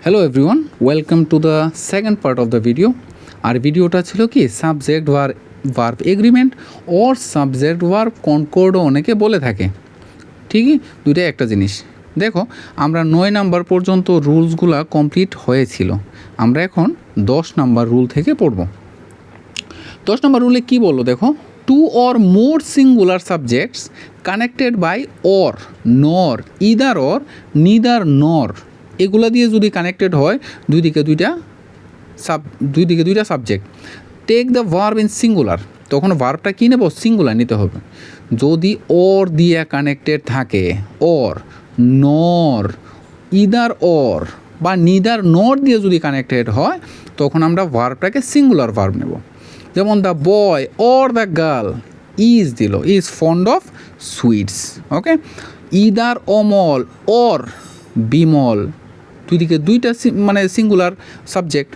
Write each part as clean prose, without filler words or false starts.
Hello everyone, welcome to the second part of the video. আর ভিডিওটা ছিল কি subject verb agreement or subject verb কনকর্ডও অনেকে বলে থাকে। ঠিকই, দুইটাই একটা জিনিস। দেখো, আমরা 9 নাম্বার পর্যন্ত রুলসগুলা কমপ্লিট হয়েছিল। আমরা এখন 10 নাম্বার রুল থেকে পড়ব। 10 নাম্বার রুলে কি বললো দেখো, two or more singular subjects connected by or, nor, either or, neither nor, এগুলা দিয়ে যদি কানেক্টেড হয় দুই দিকে দুইটা subject, take the verb in singular, তখন ভার্বটা কী নেব? সিঙ্গুলার নিতে হবে। যদি অর দিয়ে কানেক্টেড থাকে, অর, নর, ইদার অর বা নিদার নর দিয়ে যদি কানেক্টেড হয় তখন আমরা ভার্বটাকে সিঙ্গুলার ভার্ব নেব। যেমন the boy or the girl, is দিল, is fond of sweets. Okay, either Amal or Bimal, দুই দিকে দুইটা মানে সিঙ্গুলার সাবজেক্ট,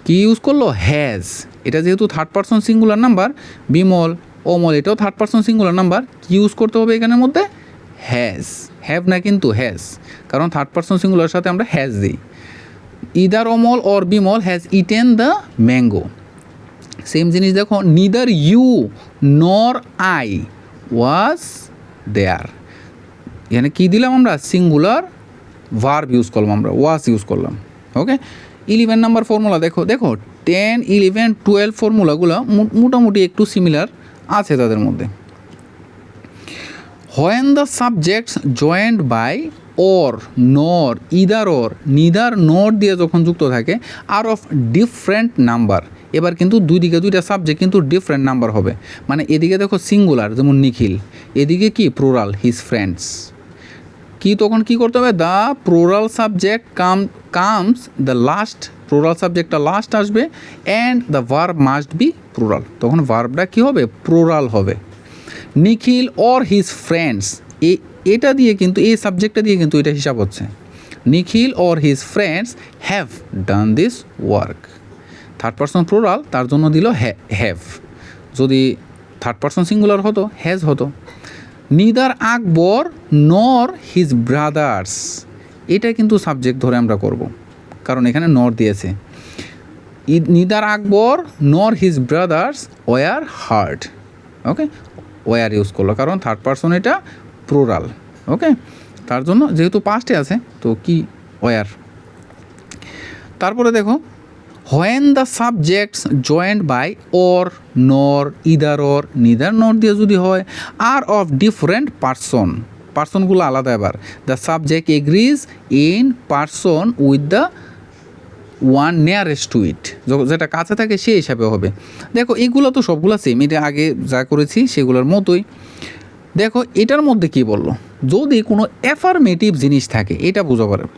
কি ইউজ করলো? হ্যাজ। এটা যেহেতু third person singular number, Bimal Amal এটাও থার্ড পারসন সিঙ্গুলার নাম্বার, কি ইউজ করতে হবে এখানের মধ্যে? হ্যাজ। হ্যাভ না কিন্তু হ্যাজ, কারণ থার্ড পারসন সিঙ্গুলার সাথে আমরা হ্যাজ দিই। Either Amal or Bimal has eaten the mango. Same জিনিস দেখো, neither you nor I was there, এখানে কী দিলাম আমরা? সিঙ্গুলার ভার্ব ইউজ করলাম, আমরা ওয়াজ ইউজ করলাম। ওকে, 11 নাম্বার ফর্মুলা দেখো 10, 11, 12 ফর্মুলাগুলো মোটামুটি একটু সিমিলার আছে তাদের মধ্যে। When the subjects joined by or, nor, either or, neither nor দিয়ে যখন যুক্ত থাকে আর অফ ডিফারেন্ট নাম্বার, এবার কিন্তু দুই দিকে দুইটা সাবজেক্ট কিন্তু ডিফারেন্ট নাম্বার হবে। মানে এদিকে দেখো সিঙ্গুলার যেমন নিখিল, এদিকে কি প্লুরাল হিজ ফ্রেন্ডস, কি তখন কি করতে হবে? The plural subject comes the last, plural সাবজেক্টটা লাস্ট আসবে, and the verb must B plural, তখন ভার্বটা কী হবে? প্লুরাল হবে। নিখিল অর হিজ ফ্রেন্ডস, এটা দিয়ে কিন্তু এই সাবজেক্টটা দিয়ে কিন্তু এটা হিসাব হচ্ছে। Nikhil or his friends have done this work, third person plural তার জন্য দিল হ্যাভ, যদি থার্ড পারসন সিঙ্গুলার হতো হ্যাজ হতো। Neither Akbar nor his brothers, এটা কিন্তু সাবজেক্ট ধরে আমরা করব, কারণ এখানে নর দিয়েছে। Neither Akbar nor his brothers were hurt, okay, were use করলো কারণ থার্ড পারসন এটা প্লুরাল। ওকে, তার জন্য যেহেতু পাস্টে আছে তো কি ওয়ার। তারপরে দেখো, when the subjects joined by or, nor, either or, neither nor দিয়ে যদি হয় আর অফ ডিফারেন্ট পার্সনগুলো আলাদা, এবার the subject agrees in person with the one nearest to it, যেটা কাছে থাকে সেই হিসাবে হবে। দেখো এগুলো তো সবগুলো সেম, এটা আগে যা করেছি সেগুলোর মতোই। দেখো এটার মধ্যে কি বললো, যদি কোনো অ্যাফার্মেটিভ জিনিস থাকে, এটা বোঝা পারবে।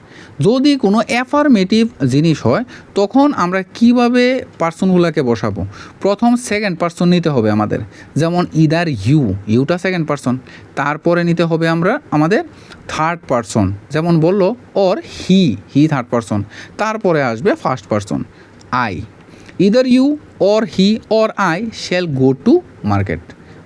যদি কোনো অ্যাফার্মেটিভ জিনিস হয় তখন আমরা কিভাবে পার্সনগুলোকে বসাবো? প্রথম সেকেন্ড পার্সন নিতে হবে আমাদের, যেমন ইদার ইউটা সেকেন্ড পার্সন, তারপরে নিতে হবে আমরা আমাদের থার্ড পার্সন, যেমন বললো অর হি থার্ড পার্সন, তারপরে আসবে first person I. Either you or he or I shall go to market,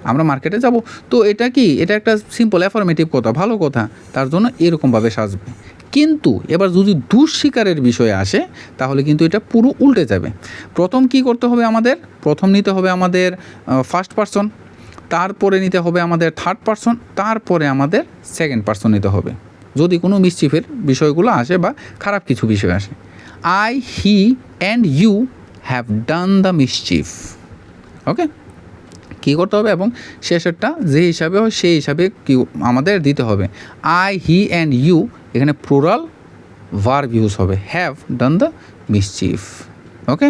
আমরা মার্কেটে যাব। তো এটা কি, এটা একটা সিম্পল অ্যাফার্মেটিভ কথা, ভালো কথা, তার জন্য এরকমভাবে সাজবে। কিন্তু এবার যদি দুঃস্বীকারের বিষয়ে আসে তাহলে কিন্তু এটা পুরো উল্টে যাবে। প্রথম কি করতে হবে আমাদের? প্রথম নিতে হবে আমাদের ফার্স্ট পার্সন, তারপরে নিতে হবে আমাদের থার্ড পার্সন, তারপরে আমাদের সেকেন্ড পার্সন নিতে হবে যদি কোনো মিসচিফের বিষয়গুলো আসে বা খারাপ কিছু বিষয় আসে। I, he and you have done the mischief. Okay, কী করতে হবে এবং শেষেরটা যে হিসাবে হয় সেই হিসাবে কি আমাদের দিতে হবে। আই, হি অ্যান্ড ইউ, এখানে প্লুরাল ভার্ব ইউজ হবে, হ্যাভ ডান দ্য মিসচিফ। ওকে,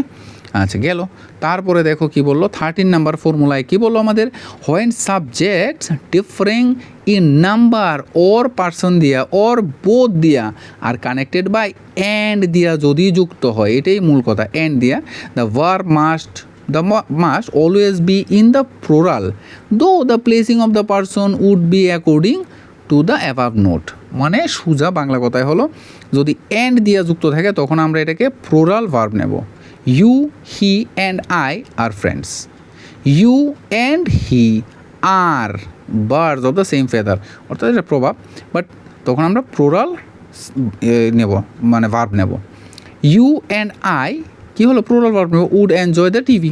আচ্ছা গেল। তারপরে দেখো কি বললো 13 নাম্বার ফর্মুলায় কি বললো আমাদের, when subjects differing in number or person দিয়া ওর বোথ দিয়া আর কানেক্টেড বাই অ্যান্ড দিয়া যদি যুক্ত হয়, এটাই মূল কথা, অ্যান্ড দিয়া, the verb must always be in the plural, though the placing of the person would be according to the above note. মানে সোজা বাংলা কথায় হলো, যদি অ্যান্ড দিয়া যুক্ত থাকে তখন আমরা এটাকে প্লুরাল ভার্ব নেব। You, he and I are friends, you and he are birds of the same feather, অর্থাৎ এটা প্রভাব, বাট তখন আমরা প্লুরাল নেব, মানে ভার্ব নেব। ইউ অ্যান্ড আই কী হলো প্লুরাল ভার্ব নেব, উড এনজয় দ্য টিভি।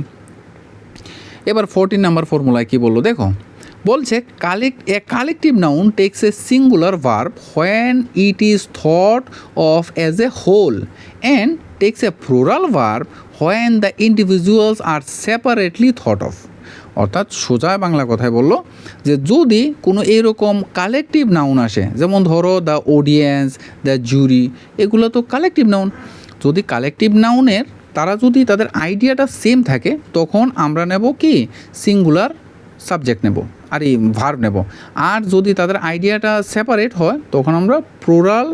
এবার 14 নাম্বার ফর্মুলায় কী বললো দেখো, বলছে collective noun takes a singular verb when it is thought of as a whole and takes a plural verb when the individuals are separately thought of. অর্থাৎ সোজা বাংলা কথায় বললো যে যদি কোনো এরকম কালেকটিভ নাউন আসে, যেমন ধরো দ্য অডিয়েন্স, দ্য জুরি, এগুলো তো কালেকটিভ নাউন। যদি কালেকটিভ নাউনের তারা যদি তাদের আইডিয়াটা সেম থাকে তখন আমরা নেব কি সিঙ্গুলার সাবজেক্ট নেব আর এই ভার্ব নেব। আর যদি তাদের আইডিয়াটা সেপারেট হয় তখন আমরা প্লুরাল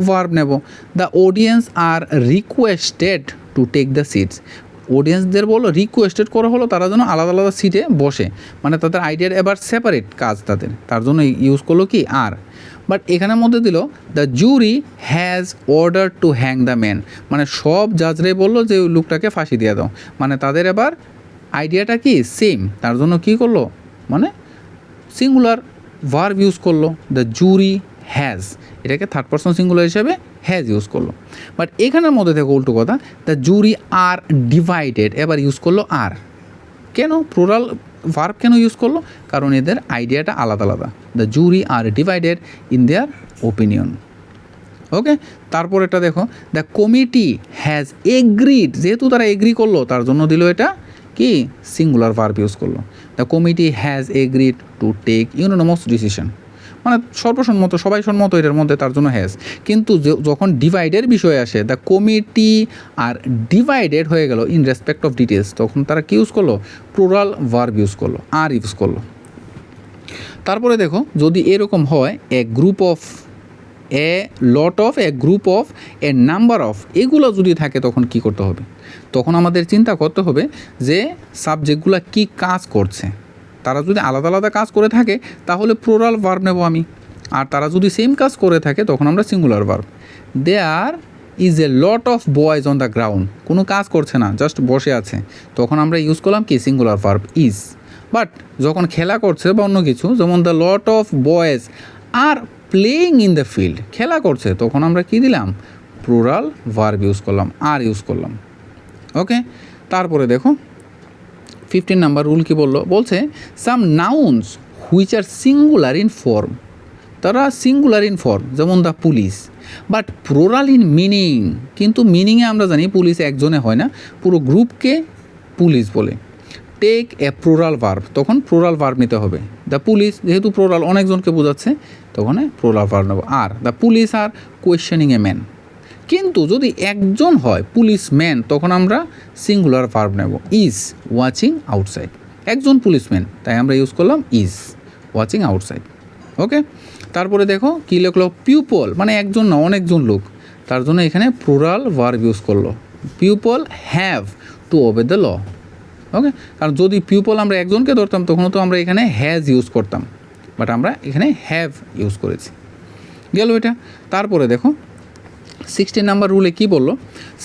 ভার্ব নেব। The audience are requested to take the seats, অডিয়েন্সদের বলো রিকোয়েস্টেড করা হলো তারা যেন আলাদা আলাদা সিটে বসে, মানে তাদের আইডিয়ার এবার সেপারেট কাজ তাদের, তার জন্য ইউজ করলো কি আর। বাট এখানের মধ্যে দিল the jury has order to hang the man, মানে সব জাজরাই বললো যে ওই লোকটাকে ফাঁসি দিয়ে দাও, মানে তাদের এবার আইডিয়াটা কি সেম, তার জন্য কী করলো মানে সিঙ্গুলার ভার্ব ইউজ করলো। দ্য জুরি হ্যাজ, এটাকে থার্ড পারসন সিঙ্গুলার হিসেবে হ্যাজ ইউজ করলো। বাট এখানের মধ্যে দেখো উল্টো কথা, দ্য জুরি আর ডিভাইডেড, এবার ইউজ করলো আর। কেন প্লুরাল ভার্ব কেন ইউজ করলো? কারণ এদের আইডিয়াটা আলাদা আলাদা। The jury are divided in their opinion. Okay, তারপর এটা দেখো দ্য কমিটি হ্যাজ এগ্রিড, যেহেতু তারা এগ্রি করলো তার জন্য দিল এটা কি সিঙ্গুলার ভার্ব ইউজ করলো। The committee has agreed to take unanimous decision, মানে সর্বসম্মত, সবাই সম্মত এটার মধ্যে, তার জন্য হ্যাজ। কিন্তু যখন ডিভাইডের বিষয়ে আসে, দ্য কমিটি আর ডিভাইডেড হয়ে গেল ইন রেসপেক্ট অফ ডিটেলস, তখন তারা কি ইউজ করলো প্লুরাল ভার্ব ইউজ করলো, আর ইউজ করলো। তারপরে দেখো যদি এরকম হয় a group of, a lot of, a group of, a number of, এগুলো যদি থাকে তখন কি করতে হবে? তখন আমাদের চিন্তা করতে হবে যে সাবজেক্টগুলো কি কাজ করছে। তারা যদি আলাদা আলাদা কাজ করে থাকে তাহলে প্লুরাল ভার্ব নেব আমি, আর তারা যদি সেম কাজ করে থাকে তখন আমরা singular verb. There is a lot of boys on the ground, কোনো কাজ করছে না, জাস্ট বসে আছে, তখন আমরা ইউজ করলাম কি সিঙ্গুলার ভার্ব ইজ। বাট যখন খেলা করছে বা অন্য কিছু, যেমন the lot of boys are playing in the field, খেলা করছে, তখন আমরা কি দিলাম প্লুরাল ভার্ব ইউজ করলাম, আর ইউজ করলাম। ওকে, তারপরে দেখো 15 নাম্বার রুল কি বললো, বলছে some nouns which are singular in form, তারা সিঙ্গুলার ইন ফর্ম, যেমন the police, but plural in meaning, কিন্তু মিনিংয়ে আমরা জানি পুলিশ একজনে হয় না, পুরো গ্রুপকে পুলিশ বলে। টেক এ প্লুরাল ভার্ব, তখন প্লুরাল ভার্ব নিতে হবে। দ্য পুলিশ যেহেতু প্লুরাল অনেকজনকে বোঝাচ্ছে তখন প্লুরাল ভার্ব নেব। আর the police are questioning a man, কিন্তু যদি একজন হয় পুলিশ ম্যান তখন আমরা সিঙ্গুলার ভার্ব নেব। ইজ ওয়াচিং আউটসাইড, একজন পুলিশম্যান, তাই আমরা ইউজ করলাম ইজ ওয়াচিং আউটসাইড। ওকে, তারপরে দেখো কী লিখলো পিউপল, মানে একজন না অনেকজন লোক, তার জন্য এখানে প্লুরাল ভার্ব ইউজ করলো। People have to obey the law. Okay, কারণ যদি পিউপল আমরা একজনকে ধরতাম তখন তো আমরা এখানে হ্যাজ ইউজ করতাম, বাট আমরা এখানে হ্যাভ ইউজ করেছি, গেল এটা। তারপরে দেখো 16 নাম্বার রুলে কি বললো,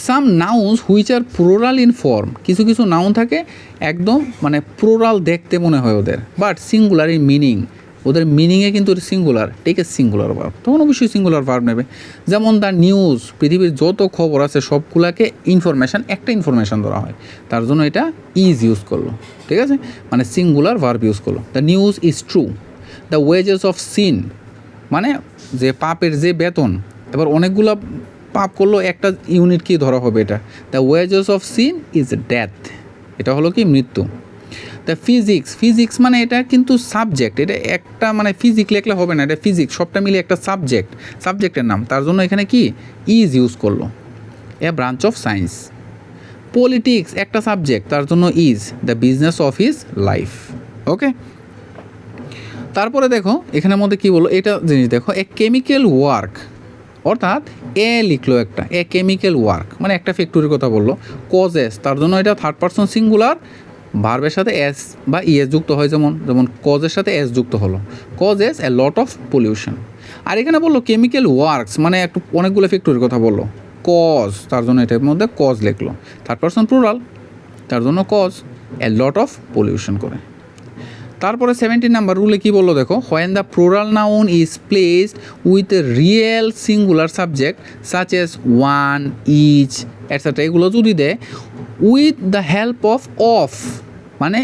some nouns which are plural in form, কিছু কিছু নাউন থাকে একদম মানে প্লুরাল দেখতে মনে হয় ওদের, বাট সিঙ্গুলার ইন মিনিং, ওদের মিনিংয়ে কিন্তু singular, take a singular verb, তখন অবশ্যই সিঙ্গুলার ভার্ব নেবে। যেমন দ্য নিউজ, পৃথিবীর যত খবর আছে সবগুলাকে ইনফরমেশান, একটা ইনফরমেশান ধরা হয়, তার জন্য এটা ইজ ইউজ করলো, ঠিক আছে, মানে সিঙ্গুলার ভার্ব ইউজ করলো। The news is true. The wages of sin, মানে যে পাপের যে বেতন, এবার অনেকগুলো পাপ করলো একটা ইউনিট কি ধরা হবে এটা। The wages of sin is death, এটা হলো কি মৃত্যু। দ্য ফিজিক্স, ফিজিক্স মানে এটা কিন্তু সাবজেক্ট, এটা একটা মানে ফিজিক্স লিখলে হবে না, এটা ফিজিক্স সবটা মিলে একটা সাবজেক্ট, সাবজেক্টের নাম, তার জন্য এখানে কি ইজ ইউজ করলো। A branch of science. Politics একটা সাবজেক্ট, তার জন্য is the business of his life. Okay, তারপরে দেখো এখানের মধ্যে কি বললো, এটা জিনিস দেখো, এ কেমিক্যাল ওয়ার্ক, অর্থাৎ এ লিখলো একটা, এ কেমিক্যাল ওয়ার্ক মানে একটা ফ্যাক্টরির কথা বললো। কজেস, তার জন্য এটা থার্ড পারসন সিঙ্গুলার, ভার্বের সাথে এস বা ইএস যুক্ত হয়, যেমন যেমন কজের সাথে এস যুক্ত হলো, causes a lot of pollution. আর এখানে বললো কেমিক্যাল ওয়ার্কস মানে একটু অনেকগুলো ফ্যাক্টরির কথা বললো, কজ, তার জন্য এটার মধ্যে কজ লিখলো, থার্ড পারসন প্লুরাল, তার জন্য cause a lot of pollution করে। তারপরে 17 নাম্বার রুলে কি বললো দেখো, when the plural noun is placed with a real singular subject such as one, each etcetera, এগুলো যদি দেয় উইথ দ্য হেল্প অফ মানে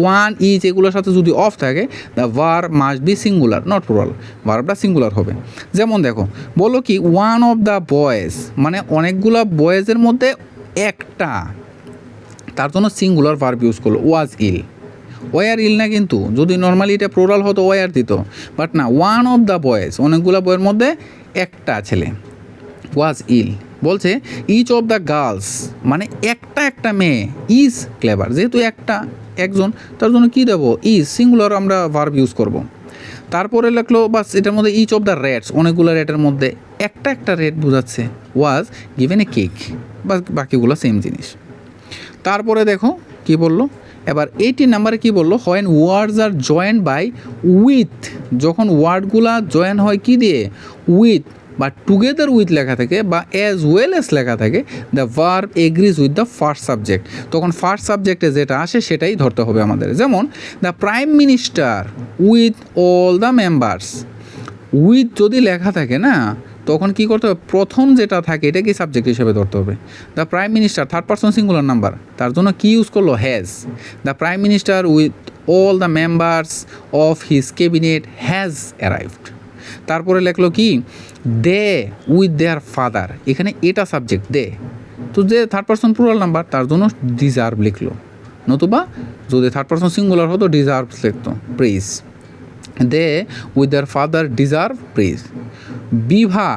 ওয়ান, ইচ এগুলোর সাথে যদি অফ থাকে, the verb must be singular not plural, ভার্বটা সিঙ্গুলার হবে। যেমন দেখো বলো কি ওয়ান অফ দ্য বয়েজ মানে অনেকগুলো বয়েজের মধ্যে একটা, তার জন্য সিঙ্গুলার ভার্ব ইউজ করলো ওয়াজ ইল। ওয়ার ইল না, কিন্তু যদি নর্মালি এটা প্লুরাল হতো ওয়ার দিত, বাট না, ওয়ান অফ দ্য বয়েজ অনেকগুলো বইয়ের মধ্যে একটা ছেলে, ওয়াজ ইল। বলছে ইচ অফ দ্য গার্লস মানে একটা মেয়ে ইজ ক্লেভার, যেহেতু একজন তার জন্য কী দেবো ইজ, সিঙ্গুলার আমরা ভার্ব ইউজ করব। তারপরে লেখলো বাস এটার মধ্যে ইচ অফ দ্য রেটস অনেকগুলো রেটের মধ্যে একটা রেট বোঝাচ্ছে, ওয়াজ গিভেন এ কেক, বাকিগুলো সেম জিনিস। তারপরে দেখো কি বললো, এবার 18 নাম্বারে কী বললো, when words are joined by with, যখন ওয়ার্ডগুলা জয়েন হয় কি দিয়ে উইথ বা টুগেদার উইথ লেখা থাকে বা অ্যাজ ওয়েল অ্যাজ লেখা থাকে, the verb agrees with the first subject, তখন ফার্স্ট সাবজেক্টে যেটা আসে সেটাই ধরতে হবে আমাদের। যেমন the prime minister with all the members, with যদি লেখা থাকে না তখন কি করতে হবে, প্রথম যেটা থাকে এটা কি সাবজেক্ট হিসেবে ধরতে হবে। The prime minister third person singular number, তার জন্য কি ইউজ করলো has. The prime minister with all the members of his cabinet has arrived. তারপরে লেখলো কি দে উইথ দেয়ার ফাদার, এখানে এটা সাবজেক্ট দে, তো যে থার্ড পারসন প্লুরাল নাম্বার তার জন্য ডিজার্ভ লিখলো, নতুবা যদি থার্ড পারসন সিঙ্গুলার হতো ডিজার্ভ লিখতো praise. They with their father deserve praise. Bibha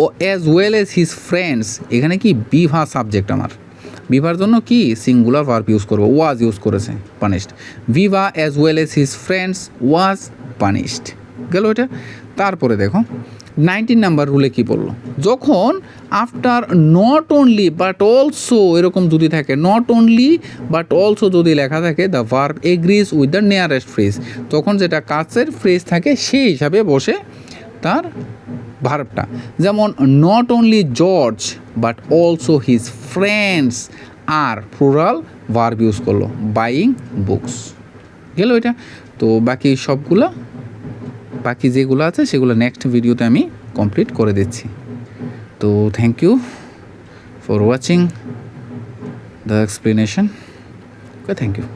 ও as well as his friends, এখানে কি বিভা সাবজেক্ট আমার, বিভার জন্য কি সিঙ্গুলার ভার্ব ইউজ করবো, ওয়াজ ইউজ করেছে punished. Bibha as well as his friends was punished, গেল এটা। তারপরে দেখো 19 নাম্বার রুলে কি বললো, যখন after not only but also এরকম যদি থাকে, নট অনলি বাট অলসো যদি লেখা থাকে, the verb agrees with the nearest phrase, তখন যেটা কাছের ফ্রেজ থাকে সেই হিসাবে বসে তার ভার্বটা। যেমন not only George but also his friends are plural verb use করলো বাইং বুকস, গেল এটা। তো বাকি সবগুলা বাকি যেগুলো আছে সেগুলো নেক্সট ভিডিওতে আমি কমপ্লিট করে দিচ্ছি। তো thank you for watching the explanation, thank you.